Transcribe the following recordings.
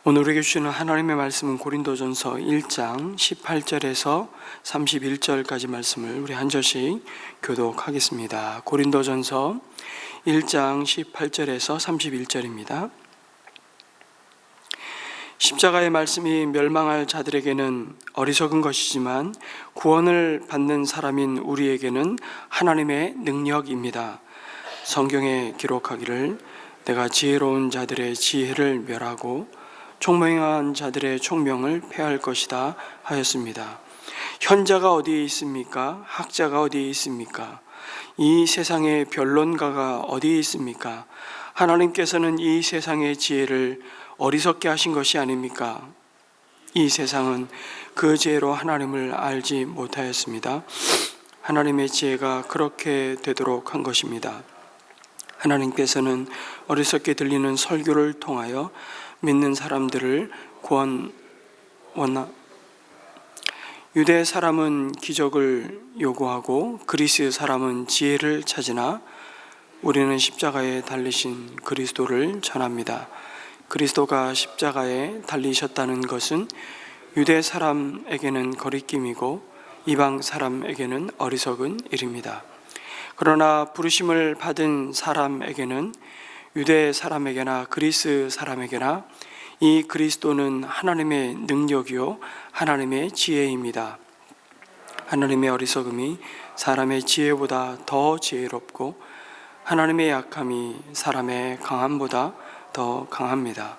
오늘 우리에게 주시는 하나님의 말씀은 고린도전서 1장 18절에서 31절까지 말씀을 우리 한 절씩 교독하겠습니다. 고린도전서 1장 18절에서 31절입니다. 십자가의 말씀이 멸망할 자들에게는 어리석은 것이지만 구원을 받는 사람인 우리에게는 하나님의 능력입니다. 성경에 기록하기를 내가 지혜로운 자들의 지혜를 멸하고 총명한 자들의 총명을 패할 것이다 하였습니다. 현자가 어디에 있습니까? 학자가 어디에 있습니까? 이 세상의 변론가가 어디에 있습니까? 하나님께서는 이 세상의 지혜를 어리석게 하신 것이 아닙니까? 이 세상은 그 지혜로 하나님을 알지 못하였습니다. 하나님의 지혜가 그렇게 되도록 한 것입니다. 하나님께서는 어리석게 들리는 설교를 통하여 믿는 사람들을 유대 사람은 기적을 요구하고 그리스 사람은 지혜를 찾으나 우리는 십자가에 달리신 그리스도를 전합니다. 그리스도가 십자가에 달리셨다는 것은 유대 사람에게는 거리낌이고 이방 사람에게는 어리석은 일입니다. 그러나 부르심을 받은 사람에게는 유대 사람에게나 그리스 사람에게나 이 그리스도는 하나님의 능력이요 하나님의 지혜입니다. 하나님의 어리석음이 사람의 지혜보다 더 지혜롭고 하나님의 약함이 사람의 강함보다 더 강합니다.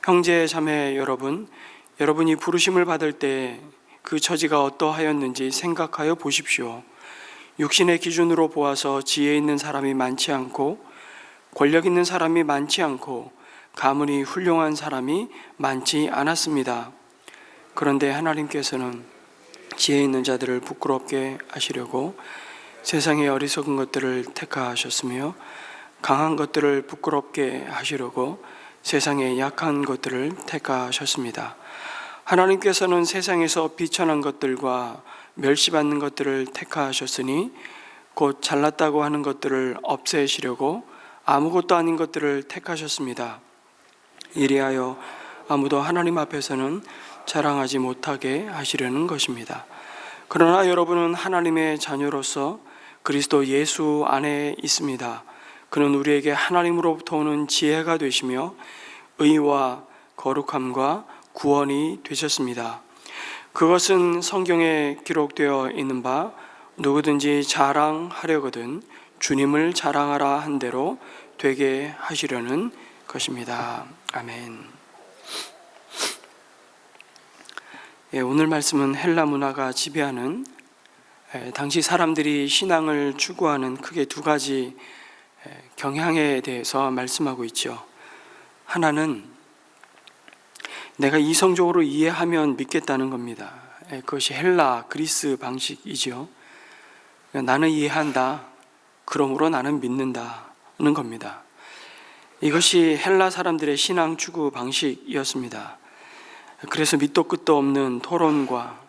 형제 자매 여러분, 여러분이 부르심을 받을 때 그 처지가 어떠하였는지 생각하여 보십시오. 육신의 기준으로 보아서 지혜 있는 사람이 많지 않고 권력 있는 사람이 많지 않고 가문이 훌륭한 사람이 많지 않았습니다. 그런데 하나님께서는 지혜 있는 자들을 부끄럽게 하시려고 세상의 어리석은 것들을 택하셨으며 강한 것들을 부끄럽게 하시려고 세상의 약한 것들을 택하셨습니다. 하나님께서는 세상에서 비천한 것들과 멸시받는 것들을 택하셨으니 곧 잘났다고 하는 것들을 없애시려고 아무것도 아닌 것들을 택하셨습니다. 이리하여 아무도 하나님 앞에서는 자랑하지 못하게 하시려는 것입니다. 그러나 여러분은 하나님의 자녀로서 그리스도 예수 안에 있습니다. 그는 우리에게 하나님으로부터 오는 지혜가 되시며 의와 거룩함과 구원이 되셨습니다. 그것은 성경에 기록되어 있는 바 누구든지 자랑하려거든 주님을 자랑하라 한 대로 되게 하시려는 것입니다. 아멘. 오늘 말씀은 헬라 문화가 지배하는 당시 사람들이 신앙을 추구하는 크게 두 가지 경향에 대해서 말씀하고 있죠. 하나는 내가 이성적으로 이해하면 믿겠다는 겁니다. 그것이 헬라, 그리스 방식이죠. 나는 이해한다. 그러므로 나는 믿는다는 겁니다. 이것이 헬라 사람들의 신앙 추구 방식이었습니다. 그래서 밑도 끝도 없는 토론과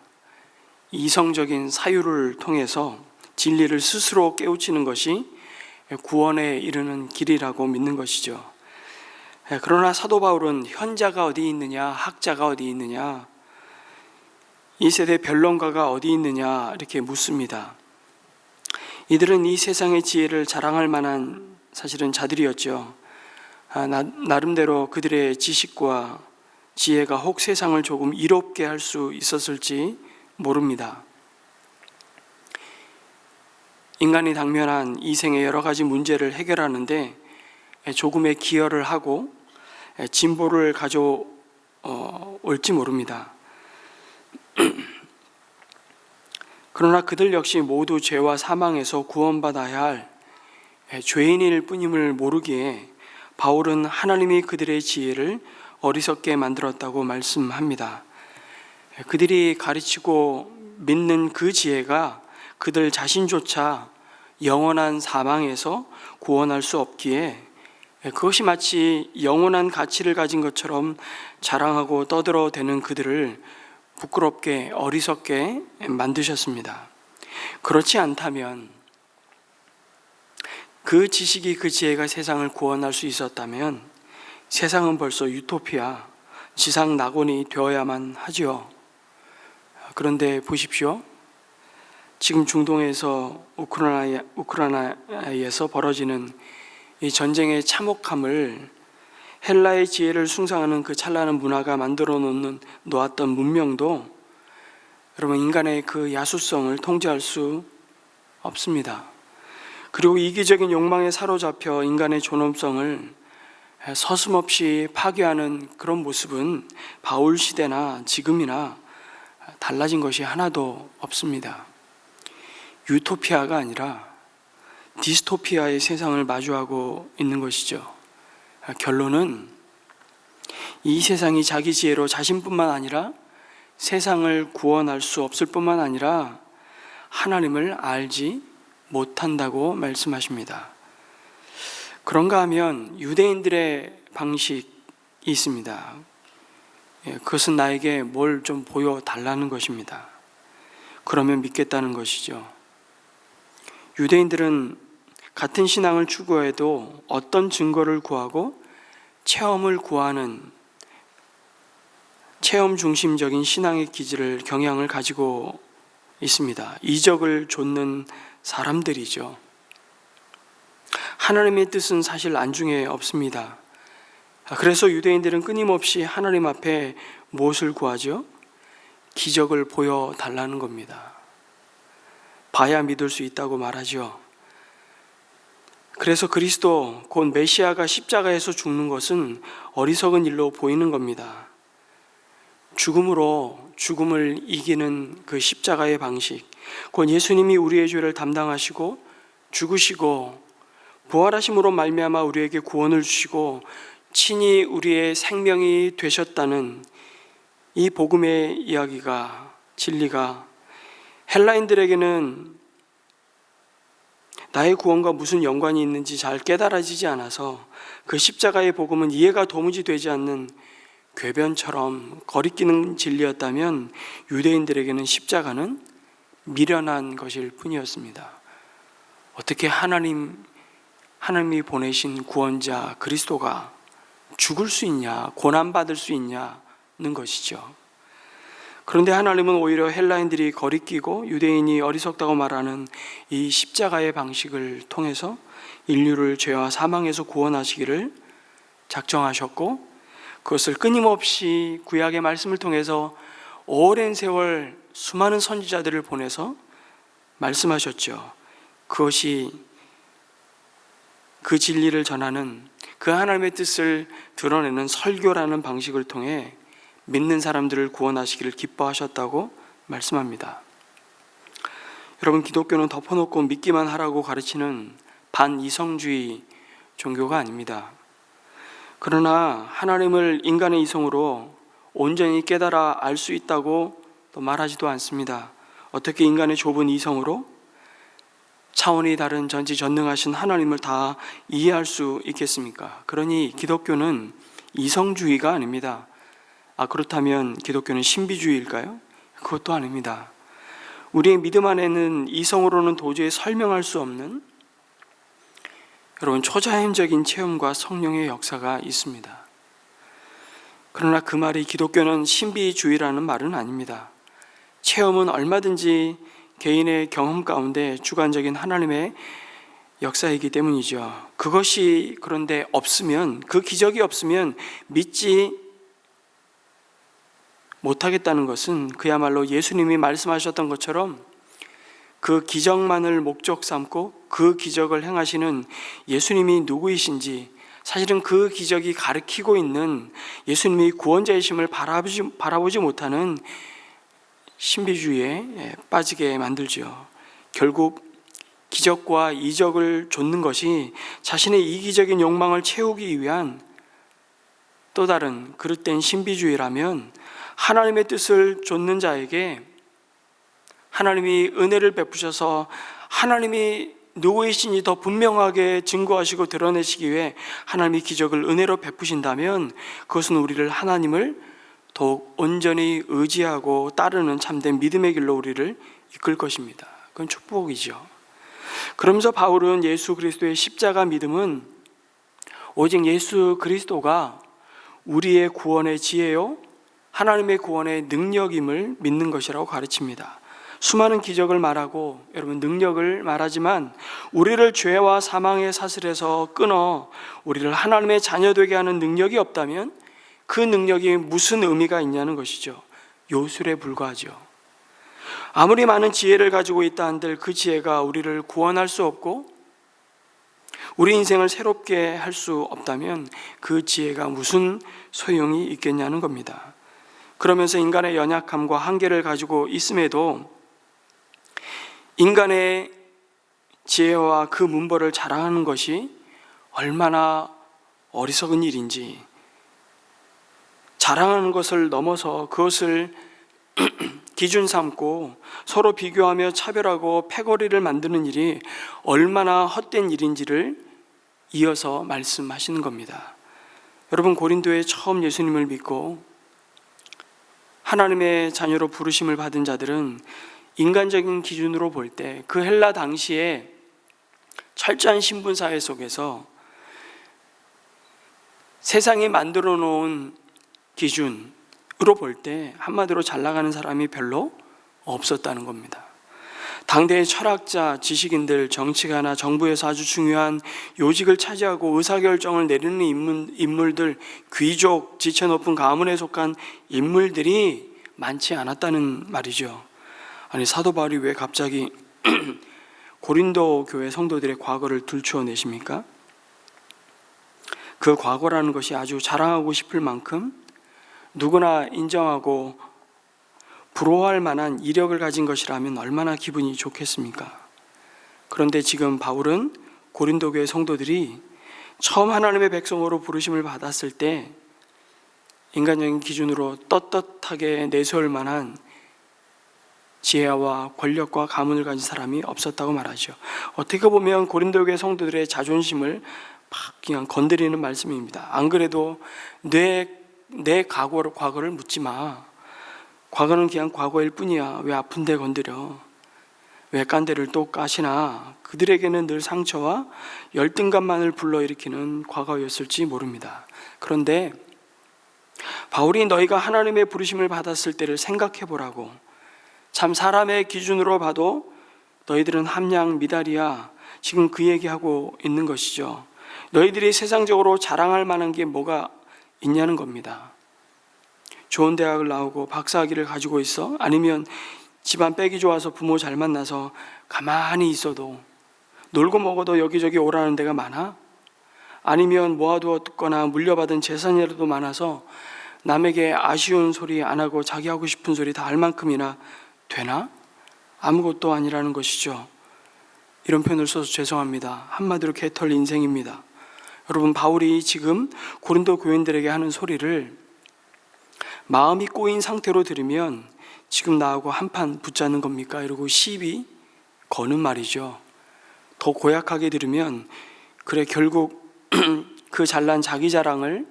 이성적인 사유를 통해서 진리를 스스로 깨우치는 것이 구원에 이르는 길이라고 믿는 것이죠. 그러나 사도 바울은 현자가 어디 있느냐, 학자가 어디 있느냐, 이 세대 변론가가 어디 있느냐 이렇게 묻습니다. 이들은 이 세상의 지혜를 자랑할 만한 사실은 자들이었죠. 나름대로 그들의 지식과 지혜가 혹 세상을 조금 이롭게 할 수 있었을지 모릅니다. 인간이 당면한 이 생의 여러 가지 문제를 해결하는데 조금의 기여를 하고 진보를 가져올지 모릅니다. 그러나 그들 역시 모두 죄와 사망에서 구원받아야 할 죄인일 뿐임을 모르기에 바울은 하나님이 그들의 지혜를 어리석게 만들었다고 말씀합니다. 그들이 가르치고 믿는 그 지혜가 그들 자신조차 영원한 사망에서 구원할 수 없기에 그것이 마치 영원한 가치를 가진 것처럼 자랑하고 떠들어대는 그들을 부끄럽게 어리석게 만드셨습니다. 그렇지 않다면 그 지식이 그 지혜가 세상을 구원할 수 있었다면 세상은 벌써 유토피아, 지상 낙원이 되어야만 하지요. 그런데 보십시오. 지금 중동에서 우크라이나에서 벌어지는 이 전쟁의 참혹함을 헬라의 지혜를 숭상하는 그 찬란한 문화가 만들어 놓았던 문명도 여러분 인간의 그 야수성을 통제할 수 없습니다. 그리고 이기적인 욕망에 사로잡혀 인간의 존엄성을 서슴없이 파괴하는 그런 모습은 바울 시대나 지금이나 달라진 것이 하나도 없습니다. 유토피아가 아니라 디스토피아의 세상을 마주하고 있는 것이죠. 결론은 이 세상이 자기 지혜로 자신뿐만 아니라 세상을 구원할 수 없을 뿐만 아니라 하나님을 알지 못한다고 말씀하십니다. 그런가 하면 유대인들의 방식이 있습니다. 그것은 나에게 뭘 좀 보여달라는 것입니다. 그러면 믿겠다는 것이죠. 유대인들은 같은 신앙을 추구해도 어떤 증거를 구하고 체험을 구하는 체험 중심적인 신앙의 기질을 경향을 가지고 있습니다. 이적을 좇는 사람들이죠. 하나님의 뜻은 사실 안중에 없습니다. 그래서 유대인들은 끊임없이 하나님 앞에 무엇을 구하죠? 기적을 보여달라는 겁니다. 봐야 믿을 수 있다고 말하죠. 그래서 그리스도 곧 메시아가 십자가에서 죽는 것은 어리석은 일로 보이는 겁니다. 죽음으로 죽음을 이기는 그 십자가의 방식, 곧 예수님이 우리의 죄를 담당하시고 죽으시고 부활하심으로 말미암아 우리에게 구원을 주시고 친히 우리의 생명이 되셨다는 이 복음의 이야기가, 진리가 헬라인들에게는 나의 구원과 무슨 연관이 있는지 잘 깨달아지지 않아서 그 십자가의 복음은 이해가 도무지 되지 않는 궤변처럼 거리끼는 진리였다면 유대인들에게는 십자가는 미련한 것일 뿐이었습니다. 어떻게 하나님이 보내신 구원자 그리스도가 죽을 수 있냐, 고난받을 수 있냐는 것이죠. 그런데 하나님은 오히려 헬라인들이 거리끼고 유대인이 어리석다고 말하는 이 십자가의 방식을 통해서 인류를 죄와 사망에서 구원하시기를 작정하셨고 그것을 끊임없이 구약의 말씀을 통해서 오랜 세월 수많은 선지자들을 보내서 말씀하셨죠. 그것이 그 진리를 전하는 그 하나님의 뜻을 드러내는 설교라는 방식을 통해 믿는 사람들을 구원하시기를 기뻐하셨다고 말씀합니다. 여러분, 기독교는 덮어놓고 믿기만 하라고 가르치는 반이성주의 종교가 아닙니다. 그러나 하나님을 인간의 이성으로 온전히 깨달아 알 수 있다고 또 말하지도 않습니다. 어떻게 인간의 좁은 이성으로 차원이 다른 전지전능하신 하나님을 다 이해할 수 있겠습니까? 그러니 기독교는 이성주의가 아닙니다. 그렇다면 기독교는 신비주의일까요? 그것도 아닙니다. 우리의 믿음 안에는 이성으로는 도저히 설명할 수 없는 여러분 초자연적인 체험과 성령의 역사가 있습니다. 그러나 그 말이 기독교는 신비주의라는 말은 아닙니다. 체험은 얼마든지 개인의 경험 가운데 주관적인 하나님의 역사이기 때문이죠. 그것이 그런데 없으면, 그 기적이 없으면 믿지 못하겠다는 것은 그야말로 예수님이 말씀하셨던 것처럼 그 기적만을 목적 삼고 그 기적을 행하시는 예수님이 누구이신지, 사실은 그 기적이 가리키고 있는 예수님이 구원자이심을 바라보지 못하는 신비주의에 빠지게 만들죠. 결국 기적과 이적을 좇는 것이 자신의 이기적인 욕망을 채우기 위한 또 다른 그릇된 신비주의라면 하나님의 뜻을 좇는 자에게 하나님이 은혜를 베푸셔서 하나님이 누구이신지 더 분명하게 증거하시고 드러내시기 위해 하나님이 기적을 은혜로 베푸신다면 그것은 우리를 하나님을 더욱 온전히 의지하고 따르는 참된 믿음의 길로 우리를 이끌 것입니다. 그건 축복이죠. 그러면서 바울은 예수 그리스도의 십자가 믿음은 오직 예수 그리스도가 우리의 구원의 지혜요 하나님의 구원의 능력임을 믿는 것이라고 가르칩니다. 수많은 기적을 말하고 여러분 능력을 말하지만 우리를 죄와 사망의 사슬에서 끊어 우리를 하나님의 자녀 되게 하는 능력이 없다면 그 능력이 무슨 의미가 있냐는 것이죠. 요술에 불과하죠. 아무리 많은 지혜를 가지고 있다 한들 그 지혜가 우리를 구원할 수 없고 우리 인생을 새롭게 할 수 없다면 그 지혜가 무슨 소용이 있겠냐는 겁니다. 그러면서 인간의 연약함과 한계를 가지고 있음에도 인간의 지혜와 그 문벌을 자랑하는 것이 얼마나 어리석은 일인지, 자랑하는 것을 넘어서 그것을 기준 삼고 서로 비교하며 차별하고 패거리를 만드는 일이 얼마나 헛된 일인지를 이어서 말씀하시는 겁니다. 여러분, 고린도에 처음 예수님을 믿고 하나님의 자녀로 부르심을 받은 자들은 인간적인 기준으로 볼 때 그 헬라 당시에 철저한 신분사회 속에서 세상이 만들어 놓은 기준으로 볼 때 한마디로 잘 나가는 사람이 별로 없었다는 겁니다. 당대의 철학자, 지식인들, 정치가나 정부에서 아주 중요한 요직을 차지하고 의사결정을 내리는 인물들, 귀족, 지체 높은 가문에 속한 인물들이 많지 않았다는 말이죠. 아니, 사도 바울이 왜 갑자기 고린도 교회 성도들의 과거를 들추어내십니까? 그 과거라는 것이 아주 자랑하고 싶을 만큼 누구나 인정하고 부러워할 만한 이력을 가진 것이라면 얼마나 기분이 좋겠습니까? 그런데 지금 바울은 고린도 교회 성도들이 처음 하나님의 백성으로 부르심을 받았을 때 인간적인 기준으로 떳떳하게 내세울 만한 지혜와 권력과 가문을 가진 사람이 없었다고 말하죠. 어떻게 보면 고린도 교회 성도들의 자존심을 막 그냥 건드리는 말씀입니다. 안 그래도 내 과거를 묻지 마. 과거는 그냥 과거일 뿐이야. 왜 아픈데 건드려? 왜 깐대를 또 까시나? 그들에게는 늘 상처와 열등감만을 불러일으키는 과거였을지 모릅니다. 그런데 바울이 너희가 하나님의 부르심을 받았을 때를 생각해 보라고, 참 사람의 기준으로 봐도 너희들은 함량 미달이야, 지금 그 얘기하고 있는 것이죠. 너희들이 세상적으로 자랑할 만한 게 뭐가 있냐는 겁니다. 좋은 대학을 나오고 박사학위를 가지고 있어? 아니면 집안 빽이 좋아서 부모 잘 만나서 가만히 있어도 놀고 먹어도 여기저기 오라는 데가 많아? 아니면 모아두었거나 물려받은 재산이라도 많아서 남에게 아쉬운 소리 안 하고 자기 하고 싶은 소리 다 할 만큼이나 되나? 아무것도 아니라는 것이죠. 이런 표현을 써서 죄송합니다. 한마디로 개털 인생입니다. 여러분, 바울이 지금 고린도 교인들에게 하는 소리를 마음이 꼬인 상태로 들으면 지금 나하고 한판 붙자는 겁니까? 이러고 시비 거는 말이죠. 더 고약하게 들으면 그래, 결국 그 잘난 자기 자랑을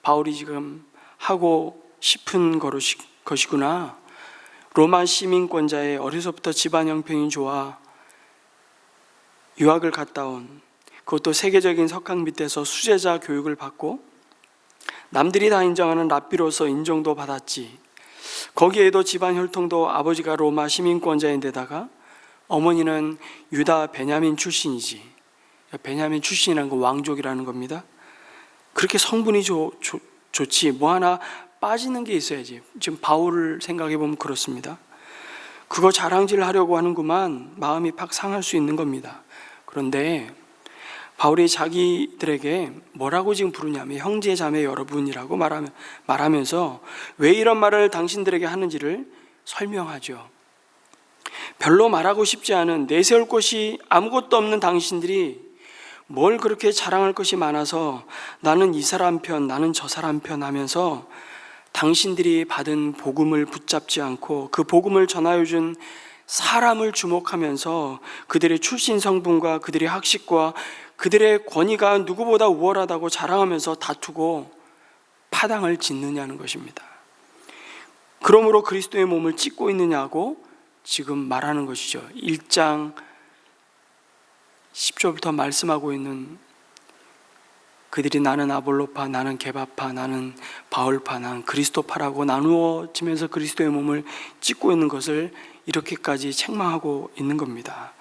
바울이 지금 하고 싶은 것이구나. 로마 시민권자의 어려서부터 집안 형편이 좋아 유학을 갔다 온, 그것도 세계적인 석학 밑에서 수제자 교육을 받고 남들이 다 인정하는 랍비로서 인정도 받았지. 거기에도 집안 혈통도 아버지가 로마 시민권자인데다가 어머니는 유다 베냐민 출신이지. 베냐민 출신이라는 건 왕족이라는 겁니다. 그렇게 성분이 좋지 뭐 하나 빠지는 게 있어야지. 지금 바울을 생각해 보면 그렇습니다. 그거 자랑질 하려고 하는구만 마음이 팍 상할 수 있는 겁니다. 그런데 바울이 자기들에게 뭐라고 지금 부르냐면 형제 자매 여러분이라고 말하면서 왜 이런 말을 당신들에게 하는지를 설명하죠. 별로 말하고 싶지 않은, 내세울 것이 아무것도 없는 당신들이 뭘 그렇게 자랑할 것이 많아서 나는 이 사람 편, 나는 저 사람 편 하면서 당신들이 받은 복음을 붙잡지 않고 그 복음을 전하여 준 사람을 주목하면서 그들의 출신 성분과 그들의 학식과 그들의 권위가 누구보다 우월하다고 자랑하면서 다투고 파당을 짓느냐는 것입니다. 그러므로 그리스도의 몸을 찢고 있느냐고 지금 말하는 것이죠. 1장 10절부터 말씀하고 있는 그들이 나는 아볼로파, 나는 게바파, 나는 바울파, 나는 그리스도파라고 나누어지면서 그리스도의 몸을 찢고 있는 것을 이렇게까지 책망하고 있는 겁니다.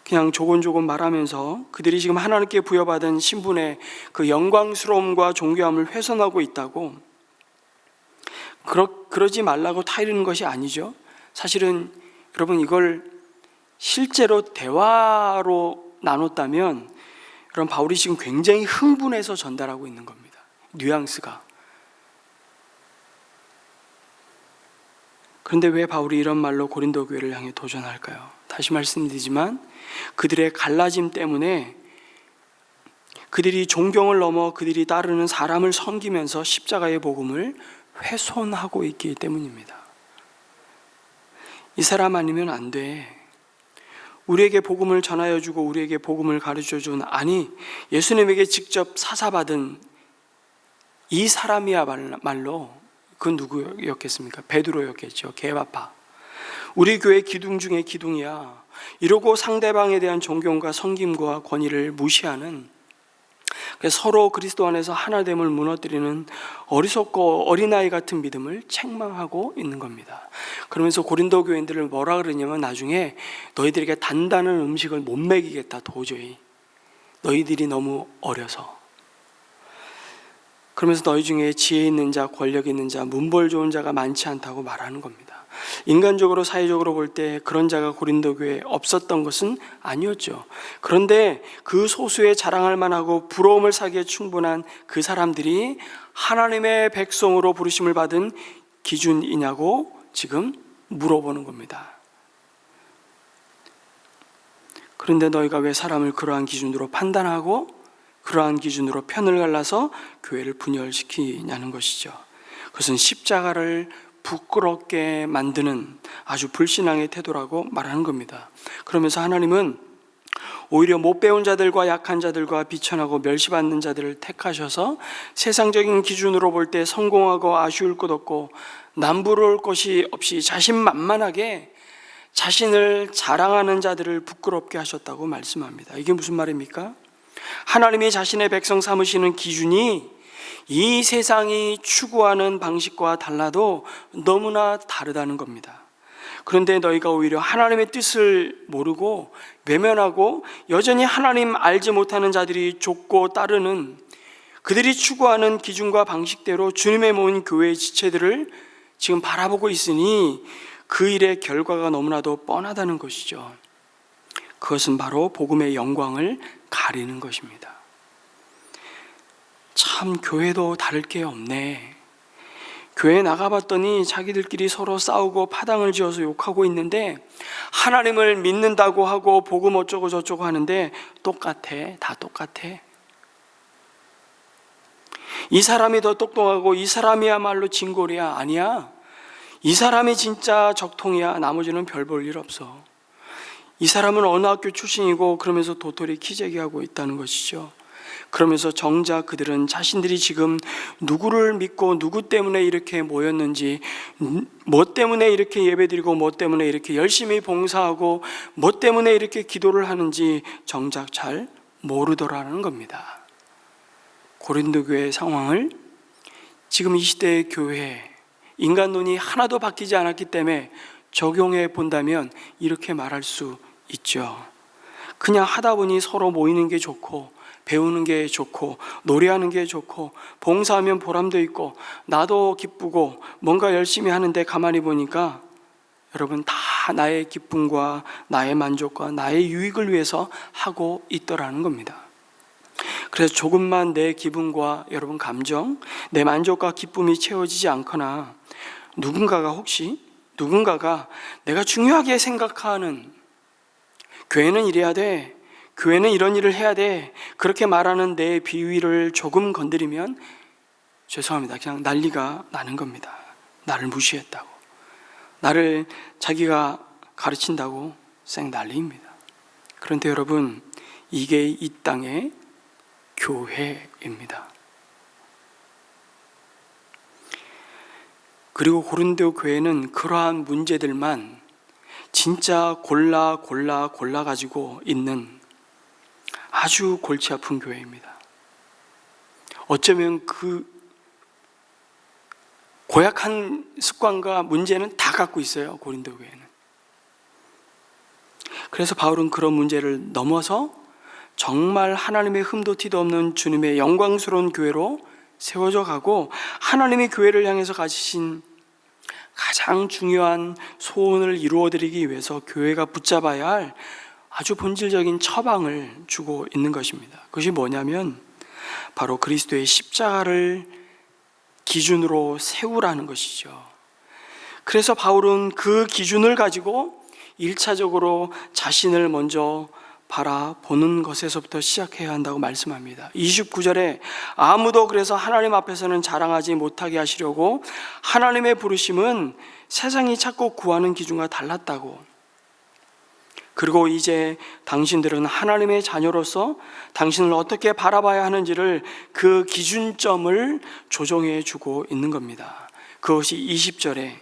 그냥 조곤조곤 말하면서 그들이 지금 하나님께 부여받은 신분의 그 영광스러움과 존귀함을 훼손하고 있다고, 그러지 말라고 타이르는 것이 아니죠. 사실은 여러분, 이걸 실제로 대화로 나눴다면 여러분, 바울이 지금 굉장히 흥분해서 전달하고 있는 겁니다. 뉘앙스가. 그런데 왜 바울이 이런 말로 고린도 교회를 향해 도전할까요? 다시 말씀드리지만 그들의 갈라짐 때문에 그들이 존경을 넘어 그들이 따르는 사람을 섬기면서 십자가의 복음을 훼손하고 있기 때문입니다. 이 사람 아니면 안 돼. 우리에게 복음을 전하여 주고 우리에게 복음을 가르쳐 준, 아니 예수님에게 직접 사사받은 이 사람이야말로 그 누구였겠습니까? 베드로였겠죠. 게바파. 우리 교회 기둥 중에 기둥이야. 이러고 상대방에 대한 존경과 섬김과 권위를 무시하는, 서로 그리스도 안에서 하나됨을 무너뜨리는 어리석고 어린아이 같은 믿음을 책망하고 있는 겁니다. 그러면서 고린도 교인들을 뭐라 그러냐면 나중에 너희들에게 단단한 음식을 못 먹이겠다, 도저히. 너희들이 너무 어려서. 그러면서 너희 중에 지혜 있는 자, 권력 있는 자, 문벌 좋은 자가 많지 않다고 말하는 겁니다. 인간적으로 사회적으로 볼 때 그런 자가 고린도 교회에 없었던 것은 아니었죠. 그런데 그 소수에 자랑할 만하고 부러움을 사기에 충분한 그 사람들이 하나님의 백성으로 부르심을 받은 기준이냐고 지금 물어보는 겁니다. 그런데 너희가 왜 사람을 그러한 기준으로 판단하고 그러한 기준으로 편을 갈라서 교회를 분열시키냐는 것이죠. 그것은 십자가를 부끄럽게 만드는 아주 불신앙의 태도라고 말하는 겁니다. 그러면서 하나님은 오히려 못 배운 자들과 약한 자들과 비천하고 멸시받는 자들을 택하셔서 세상적인 기준으로 볼 때 성공하고 아쉬울 것 없고 남부러울 것이 없이 자신만만하게 자신을 자랑하는 자들을 부끄럽게 하셨다고 말씀합니다. 이게 무슨 말입니까? 하나님이 자신의 백성 삼으시는 기준이 이 세상이 추구하는 방식과 달라도 너무나 다르다는 겁니다. 그런데 너희가 오히려 하나님의 뜻을 모르고 외면하고 여전히 하나님 알지 못하는 자들이 좇고 따르는, 그들이 추구하는 기준과 방식대로 주님의 모은 교회의 지체들을 지금 바라보고 있으니 그 일의 결과가 너무나도 뻔하다는 것이죠. 그것은 바로 복음의 영광을 가리는 것입니다. 참 교회도 다를 게 없네. 교회 나가봤더니 자기들끼리 서로 싸우고 파당을 지어서 욕하고 있는데 하나님을 믿는다고 하고 복음 어쩌고 저쩌고 하는데 똑같아. 다 똑같아. 이 사람이 더 똑똑하고 이 사람이야말로 진골이야. 아니야. 이 사람이 진짜 적통이야. 나머지는 별 볼 일 없어. 이 사람은 어느 학교 출신이고 그러면서 도토리 키재기하고 있다는 것이죠. 그러면서 정작 그들은 자신들이 지금 누구를 믿고 누구 때문에 이렇게 모였는지, 뭐 때문에 이렇게 예배드리고 뭐 때문에 이렇게 열심히 봉사하고 뭐 때문에 이렇게 기도를 하는지 정작 잘 모르더라는 겁니다. 고린도 교회의 상황을 지금 이 시대의 교회에 인간론이 하나도 바뀌지 않았기 때문에 적용해 본다면 이렇게 말할 수 있죠. 그냥 하다 보니 서로 모이는 게 좋고 배우는 게 좋고 노래하는 게 좋고 봉사하면 보람도 있고 나도 기쁘고 뭔가 열심히 하는데 가만히 보니까 여러분 다 나의 기쁨과 나의 만족과 나의 유익을 위해서 하고 있더라는 겁니다. 그래서 조금만 내 기분과 여러분 감정, 내 만족과 기쁨이 채워지지 않거나 누군가가 내가 중요하게 생각하는, 교회는 이래야 돼, 교회는 이런 일을 해야 돼, 그렇게 말하는 내 비위를 조금 건드리면 죄송합니다, 그냥 난리가 나는 겁니다. 나를 무시했다고, 나를 자기가 가르친다고 쌩 난리입니다. 그런데 여러분, 이게 이 땅의 교회입니다. 그리고 고린도 교회는 그러한 문제들만 진짜 골라 가지고 있는 아주 골치 아픈 교회입니다. 어쩌면 그 고약한 습관과 문제는 다 갖고 있어요, 고린도 교회는. 그래서 바울은 그런 문제를 넘어서 정말 하나님의 흠도 티도 없는 주님의 영광스러운 교회로 세워져 가고, 하나님의 교회를 향해서 가지신 가장 중요한 소원을 이루어드리기 위해서 교회가 붙잡아야 할 아주 본질적인 처방을 주고 있는 것입니다. 그것이 뭐냐면 바로 그리스도의 십자가를 기준으로 세우라는 것이죠. 그래서 바울은 그 기준을 가지고 1차적으로 자신을 먼저 바라보는 것에서부터 시작해야 한다고 말씀합니다. 29절에 아무도 그래서 하나님 앞에서는 자랑하지 못하게 하시려고 하나님의 부르심은 세상이 찾고 구하는 기준과 달랐다고. 그리고 이제 당신들은 하나님의 자녀로서 당신을 어떻게 바라봐야 하는지를 그 기준점을 조정해 주고 있는 겁니다. 그것이 20절에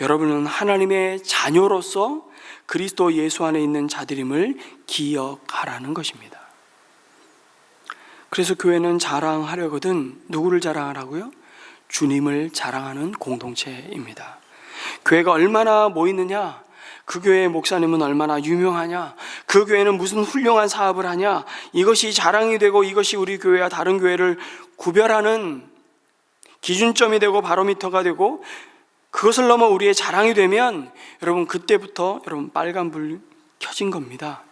여러분은 하나님의 자녀로서 그리스도 예수 안에 있는 자들임을 기억하라는 것입니다. 그래서 교회는 자랑하려거든 누구를 자랑하라고요? 주님을 자랑하는 공동체입니다. 교회가 얼마나 모이느냐, 그 교회의 목사님은 얼마나 유명하냐, 그 교회는 무슨 훌륭한 사업을 하냐, 이것이 자랑이 되고 이것이 우리 교회와 다른 교회를 구별하는 기준점이 되고 바로미터가 되고, 그것을 넘어 우리의 자랑이 되면 여러분 그때부터 여러분 빨간불 켜진 겁니다.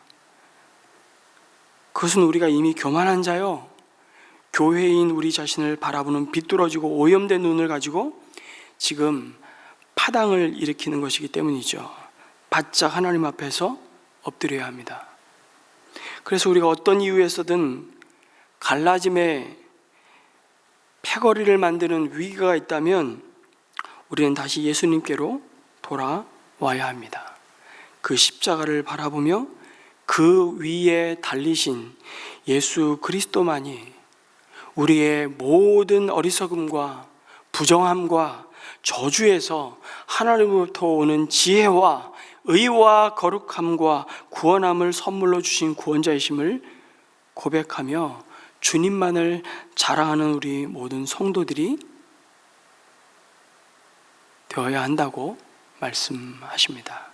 그것은 우리가 이미 교만한 자요, 교회인 우리 자신을 바라보는 비뚤어지고 오염된 눈을 가지고 지금 파당을 일으키는 것이기 때문이죠. 바짝 하나님 앞에서 엎드려야 합니다. 그래서 우리가 어떤 이유에서든 갈라짐에 패거리를 만드는 위기가 있다면 우리는 다시 예수님께로 돌아와야 합니다. 그 십자가를 바라보며 그 위에 달리신 예수 그리스도만이 우리의 모든 어리석음과 부정함과 저주에서 하나님으로부터 오는 지혜와 의와 거룩함과 구원함을 선물로 주신 구원자이심을 고백하며 주님만을 자랑하는 우리 모든 성도들이 되어야 한다고 말씀하십니다.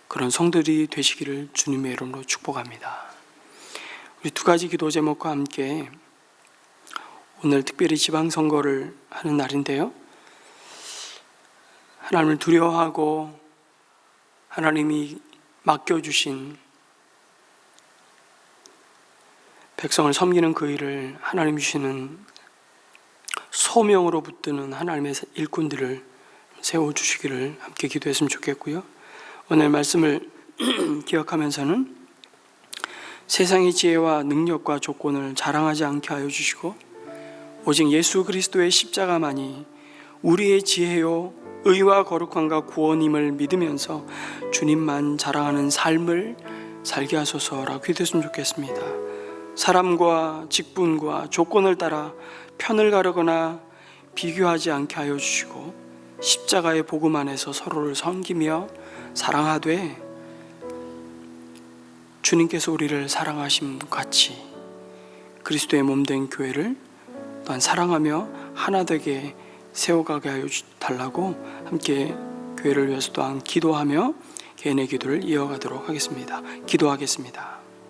그런 성도들이 되시기를 주님의 이름으로 축복합니다. 우리 두 가지 기도 제목과 함께 오늘 특별히 지방선거를 하는 날인데요, 하나님을 두려워하고 하나님이 맡겨주신 백성을 섬기는 그 일을 하나님 주시는 소명으로 붙드는 하나님의 일꾼들을 세워주시기를 함께 기도했으면 좋겠고요. 오늘 말씀을 기억하면서는 세상의 지혜와 능력과 조건을 자랑하지 않게 하여 주시고 오직 예수 그리스도의 십자가만이 우리의 지혜요 의와 거룩함과 구원임을 믿으면서 주님만 자랑하는 삶을 살게 하소서라고 기도했으면 좋겠습니다. 사람과 직분과 조건을 따라 편을 가르거나 비교하지 않게 하여 주시고 십자가의 복음 안에서 서로를 섬기며 사랑하되 주님께서 우리를 사랑하심 같이 그리스도의 몸된 교회를 또한 사랑하며 하나 되게 세워가게 하여 달라고 함께 교회를 위해서 또한 기도하며 개인의 기도를 이어가도록 하겠습니다. 기도하겠습니다.